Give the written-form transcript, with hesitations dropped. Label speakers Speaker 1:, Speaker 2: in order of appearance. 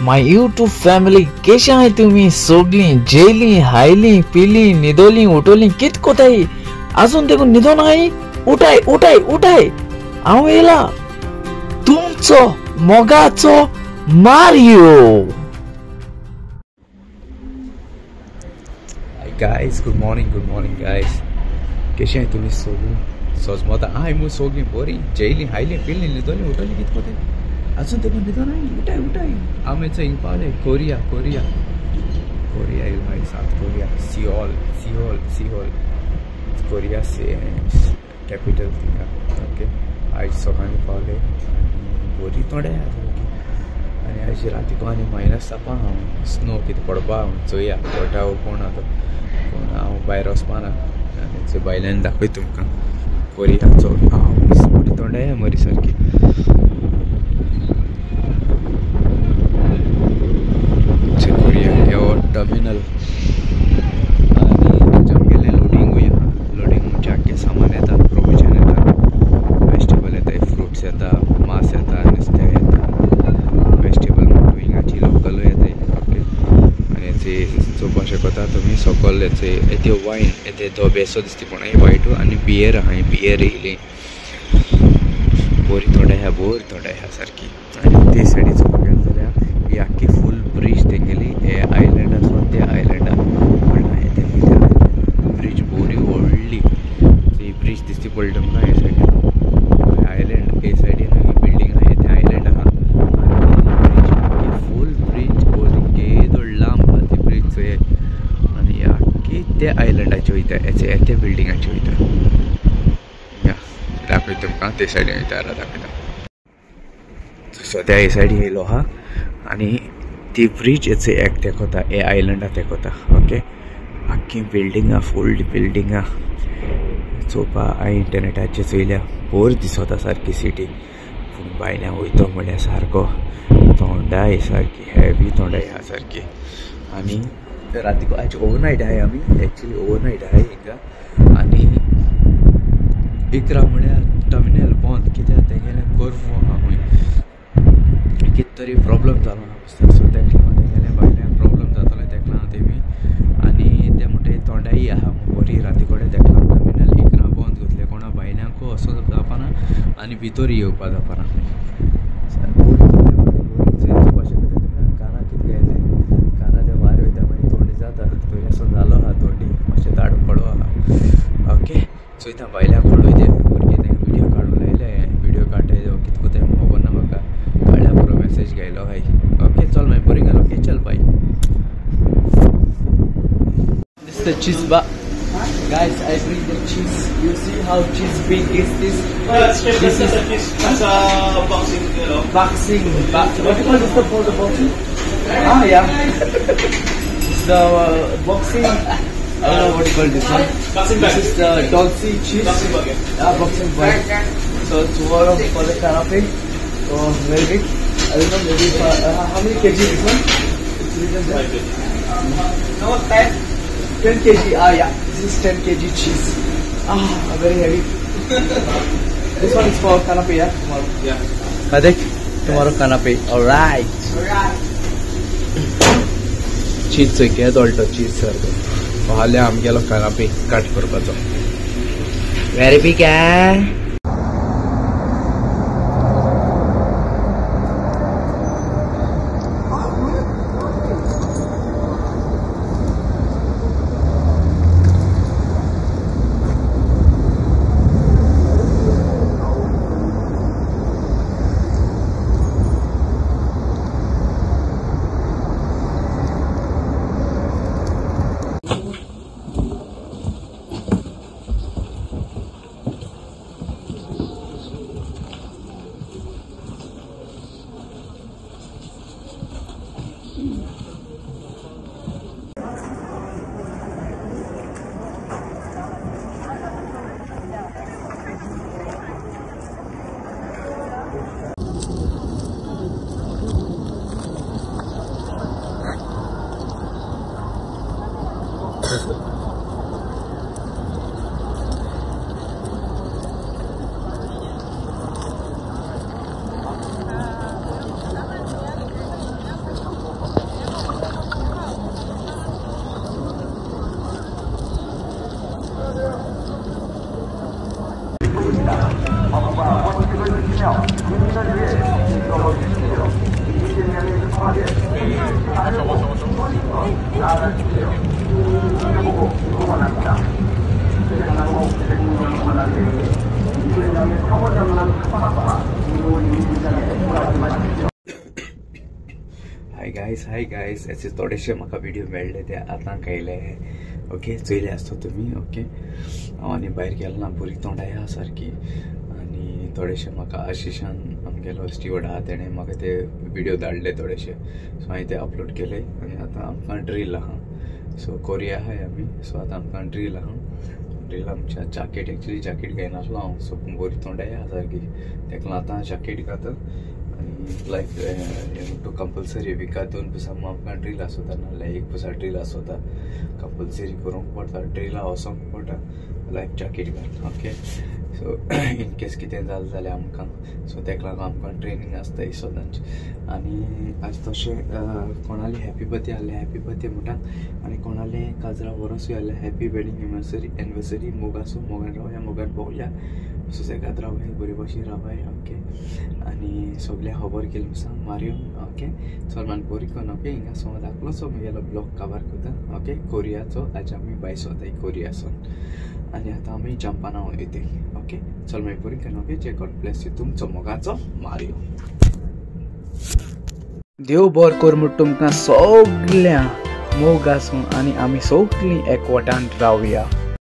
Speaker 1: My YouTube family कशी आहे तुम्ही? सोगली जेली हायली पिली निदोली उठवली कित कोताई अजून देखून निधो नाही. उठाय उठाय उठाय हांव येला तुमचो मोगाचो Mario.
Speaker 2: Guys, good morning guys. कशी आहे तुम्ही? सोजमोता हाय मु सोगली बोरी जेली हायली पिली निदोली उठवली कित कोताई अजून देखून निधो नाही. उठाय आमेचं इंपाल आहे कोरिया येईल भाई. साउथ कोरिया सिओल कोरिया से कॅपिटल थिंगा. ओके आयज सकाळी पावले आनी बोरी थोडे आनी आयज रातीको आनी मायनस जावपा हांव स्नो कितें पडपा हांव चोया कोटा कोण आतां पूण हांव भायर वचपा ना आनी भायल्यान दाखय तुमकां कोरियाचो. हांव बोरी थोडे मरी सारकी कोरिया हे टर्मिनल आनी तेच्या गेले लोडिंगूय आहा. लोडिंग म्हणजे आख्खें सामान येता, प्रोविजन येता, वेजिटेबल येता, फ्रुट्स येता, मांस येता, नुस्तें येता, वेजिटेबल म्हणून हिंगाची लोकलूय येताय. ओके आनी हेचे चोवपा शकता तुमी सकयल हेचे वायन येते तो बेसो दिसता पूण हे वायटू आनी बियर आहा. बियर येयली बोरी थोडे आहा सारकी. आनी ते सायडीन चोवपाक गेले जाल्यार ही आख्खी फूल ब्रीज तेंगेली हे आयलँडासून त्या आयलँडाक म्हणटा हे तेंगेली ब्रीज बोरी व्हडली. ती ब्रीज दिसती पडली तुमकां हे सायडीन आयलँड हे सायडीन बिल्डींग आहा ते आयलँड आहा आनी ब्रीज फूल ब्रीज बोरी केदो लांब आहा ती ब्रीज हे आनी आख्खी त्या आयलँडाची वयता हेचे बिल्डिंगाची वयता. दाखय तुमकां ते सायडीन वयता दाखयता. सद्या हे सायडीन येयलो आहा आनी ती ब्रीज हेचे एक तेकोता हे आयलँडा तेकोता. ओके आख्खी बिल्डिंगां फूल बिल्डिंगां चोवपा हांवें इंटरनेटाचेर चोयल्या बोर दिसता सारकी सिटी. पूण भायल्यान वयतो म्हळ्यार सारको थोंडाय सारकी हेवी थोंडाय आहा सारकी. आनी रातीको आयज ओवरनायट आहाय आमी एक्चुली ओवरनायट आहाय हिंगा. आनी इकरा म्हळ्यार टर्मिनल बंद कित्याक तेंगेले कर्फ्यू आहा खंय कित तरी प्रॉब्लम जालो ना सो तेका लागून तेंगेले भायल्यान प्रॉब्लम जाताले तेका लागून तेमी आनी ते म्हणटा थोंडाय आहा बरी राती कडेन तेका लागून टर्मिनल इकरा बंद करतले कोणा भायल्यांको असो जावपाना आनी भितर येवपा जावपाना. काना कितें येते काना ते भायर वयता मागीर थोडी जाता पयलींसून जालो आहा थोडी मातशें दाड पडो आहा. ओके चोयता भायल्याक पडोय ते भुरगे तेंगे विडियो काडून लायले विडियो काडटाय कितें कोताय खबर ना म्हाका भायल्या बरो मेसेज घायलो हाय. ओके चल मागीर बरी गेलो. ओके चल bye. This is the cheese bar. Guys, I bring the cheese. You see how cheese big is this? This is
Speaker 3: that's a boxing, you know.
Speaker 2: Boxing. What do you call this for the boxing? Ah, yeah. It's the boxing. I don't know what you call this one.
Speaker 3: Boxing bag.
Speaker 2: This is the Dolce cheese.
Speaker 3: Boxing bag.
Speaker 2: Yeah, boxing bag. So tomorrow for the canapé. So very big. I don't know maybe how many kg this one? No, 10 kg. Ah, yeah. This is 10 kg cheese. Ah, very heavy. This one is for canapé, yeah? Tomorrow.
Speaker 3: Yeah.
Speaker 2: Adek, tomorrow canapé. Alright. Cheese so get all the cheese sir. Pahalle amgelo canapé cut करपाचो. Very big, eh? Hi guys असे थोडेशे म्हाका video मेळ्ळे ते आतां कळले okay चोयले आसता तुमी ओके हांव आनी भायर गेलो ना बरी तोंडाय आहा सारकी आनी थोडेशे म्हाका आशिशान आमगेलो स्टीवर्ड आहा तेणें म्हाका ते व्हिडिओ धाडले थोडेशे सो हांवें ते अपलोड केले आनी आतां आमकां ड्रील आहा सो कोरिया आहाय आमी सो आतां आमकां ड्रील आहा ड्रील आमच्या जॅकेट एक्चुली जॅकेट घेयनासलो हांव सो बरी तोंडाय आहा सारकी तेका आतां जॅकेट घाता लायक टू कंपल्सरी विका 2 दिसां आमकां ड्रील आसोता नाल्यार 1 दिसा ड्रील आसोता कंपल्सरी करूंक पडटा ड्रिला वचोंक पडटा लायफ जॅकेट घालून ओके सो इन केस कितें जालें जाल्यार आमकां सो तेका लागून आमकां ट्रेनींग आसता इसोदांची आनी आज तशें कोणाली हॅपी बर्थडे आहले हॅपी बर्थडे म्हणटा आनी कोणाले काजरा वरसूय आहले हॅपी वेडिंग एनिवर्सरी मोगासूं मोगान रावया मोगान भोंवया सुसेगाद रावया बरे भाशेन रावया ओके आनी सगळ्या खबर केली सांग मारयो ओके सलमान बरी कोन ओके हिंगा सो दाखलो सो म्हगेलो ब्लॉग कवर करता ओके कोरियाचो आज आमी भायर सोताय कोरियासून आनी आतां आमी जंपाना वयताय ओके चल मागीर बरी कोन ओके जे गॉड ब्लेस यू तुमचो मोगाचो मारयो देव बरें कर म्हूण तुमकां सगळ्या मोग आसूं आनी आमी सगळीं एकवटान रावया